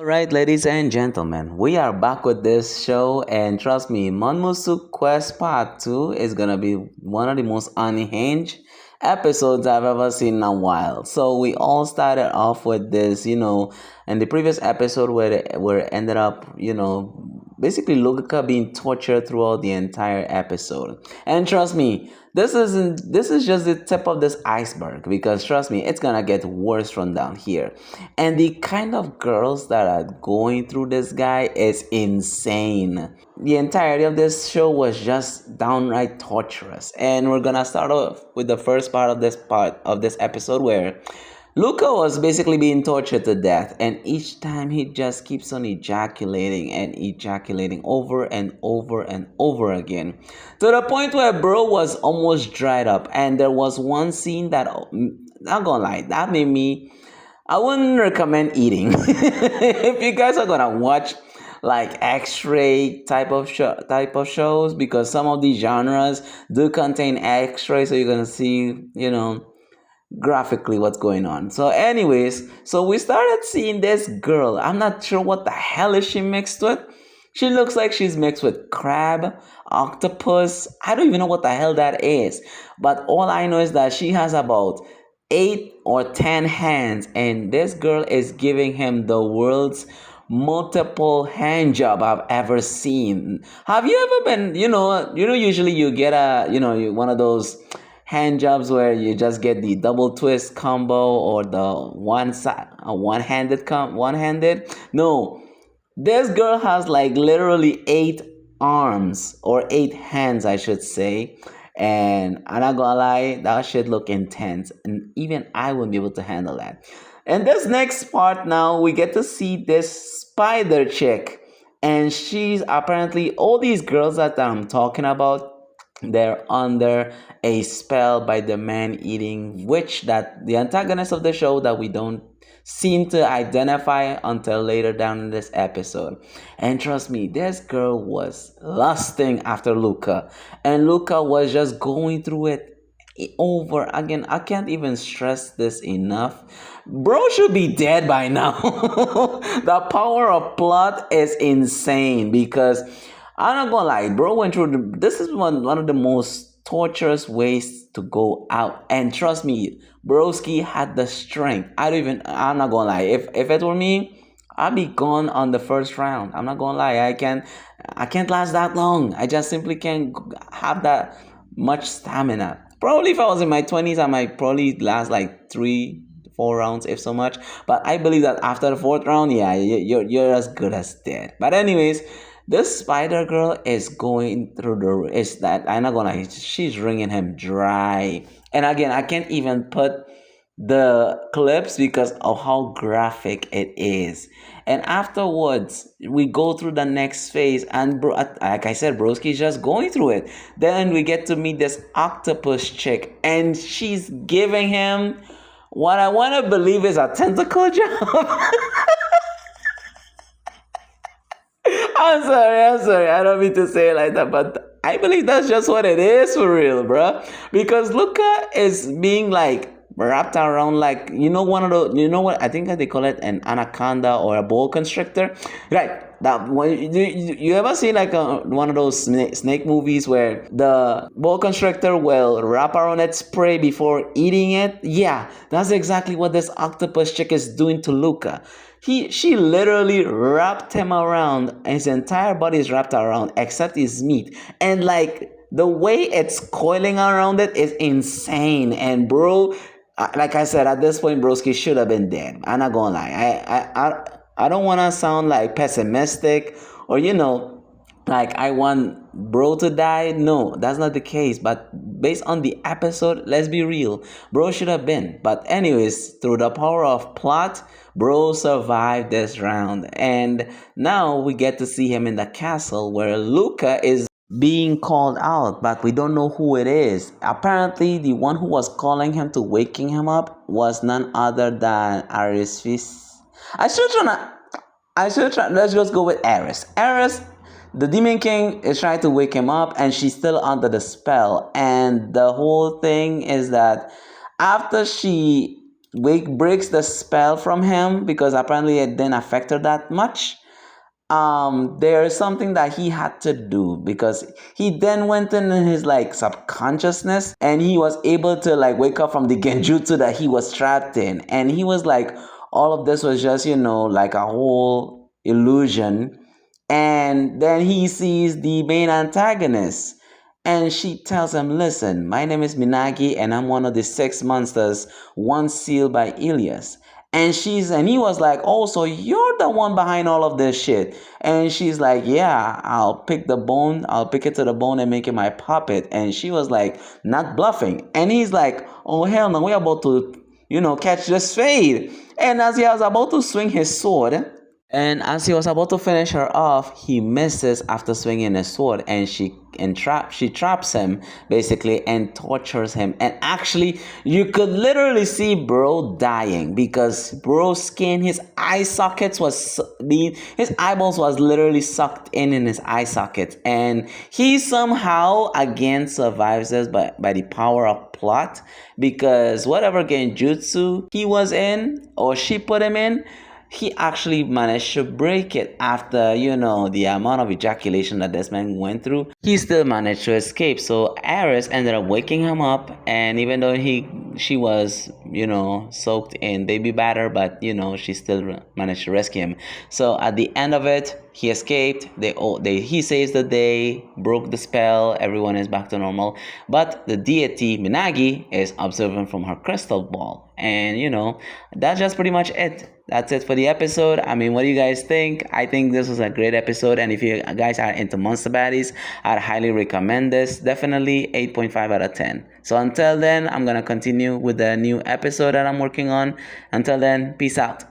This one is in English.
All right, ladies and gentlemen, we are back with this show, and trust me, Monmusu Quest Part 2 is gonna be one of the most unhinged episodes I've ever seen in a while. So we all started off with this, in the previous episode where it ended up, basically Luca being tortured throughout the entire episode. And trust me, this is just the tip of this iceberg, because trust me, it's gonna get worse from down here. And the kind of girls that are going through this guy is insane. The entirety of this show was just downright torturous. And we're gonna start off with the first part of this episode, where Luca was basically being tortured to death, and each time he just keeps on ejaculating and ejaculating over and over and over again, to the point where bro was almost dried up. And there was one scene that, not gonna lie, that made me. I wouldn't recommend eating if you guys are gonna watch like X-ray type of shows, because some of these genres do contain X-ray, so you're gonna see, graphically what's going on. So anyways, so we started seeing this girl. I'm not sure what the hell is she mixed with. She looks like she's mixed with crab, octopus. I don't even know what the hell that is. But all I know is that she has about 8 or 10 hands, and this girl is giving him the world's multiple hand job I've ever seen. Have you ever been, usually you get one of those hand jobs where you just get the double twist combo, or the one handed. No, this girl has like literally 8 arms, or 8 hands, I should say. And I'm not gonna lie, that shit look intense, and even I wouldn't be able to handle that. And this next part, now we get to see this spider chick, and she's apparently, all these girls that I'm talking about, they're under a spell by the man-eating witch, that the antagonist of the show that we don't seem to identify until later down in this episode. And trust me, this girl was lusting after Luca, and Luca was just going through it over again. I can't even stress this enough. Bro should be dead by now. The power of plot is insane, because I'm not gonna lie, bro went through this is one of the most torturous ways to go out. And trust me, broski had the strength. I'm not gonna lie. If it were me, I'd be gone on the first round. I'm not gonna lie. I can't last that long. I just simply can't have that much stamina. Probably if I was in my 20s, I might probably last like 3 4 rounds, if so much. But I believe that after the fourth round, yeah, you're as good as dead. But anyways, this spider girl is going through the, is that, I'm not gonna, she's wringing him dry. And again, I can't even put the clips because of how graphic it is. And afterwards, we go through the next phase, and bro, like I said, broski's just going through it. Then we get to meet this octopus chick, and she's giving him what I want to believe is a tentacle job. I'm sorry. I don't mean to say it like that, but I believe that's just what it is for real, bruh. Because Luca is being like wrapped around, like, one of those, what I think that they call it, an anaconda or a boa constrictor, right? That one, you ever see like one of those snake movies where the boa constrictor will wrap around its prey before eating it? Yeah, that's exactly what this octopus chick is doing to Luca. She literally wrapped him around. His entire body is wrapped around except his meat, and like the way it's coiling around it is insane. And bro, like I said, at this point, broski should have been dead. I'm not gonna lie. I don't want to sound like pessimistic, or like I want bro to die. No, that's not the case. But based on the episode, let's be real, bro should have been. But anyways, through the power of plot, bro survived this round, and now we get to see him in the castle where Luca is being called out, but we don't know who it is. Apparently, the one who was calling him to waking him up was none other than Arisphese. Let's just go with Aris. Aris, the Demon King, is trying to wake him up, and she's still under the spell. And the whole thing is that after she Wake breaks the spell from him because apparently it didn't affect her that much. There's something that he had to do because he then went in his like subconsciousness and he was able to like wake up from the genjutsu that he was trapped in, and he was like, all of this was just, like a whole illusion. And then he sees the main antagonist, and she tells him, listen, my name is Minagi and I'm one of the six monsters once sealed by Ilias. And he was like, oh, so you're the one behind all of this shit. And she's like, yeah, I'll pick it to the bone and make it my puppet. And she was like, not bluffing. And he's like, oh hell no, we're about to, catch this fade. And as he was about to swing his sword, and as he was about to finish her off, he misses after swinging his sword, and she traps him basically and tortures him. And actually, you could literally see bro dying because bro's skin, his eye sockets his eyeballs was literally sucked in his eye sockets, and he somehow again survives this by the power of plot, because whatever genjutsu he was in or she put him in, he actually managed to break it after, the amount of ejaculation that this man went through. He still managed to escape. So Aris ended up waking him up, and even though she was, soaked in baby batter, but she still managed to rescue him. So at the end of it, he escaped. He saves the day, broke the spell. Everyone is back to normal. But the deity Minagi is observing from her crystal ball, and that's just pretty much it. That's it for the episode. I mean, what do you guys think? I think this was a great episode, and if you guys are into monster baddies, I'd highly recommend this. Definitely 8.5 out of 10. So until then, I'm gonna continue with the new episode that I'm working on. Until then, peace out.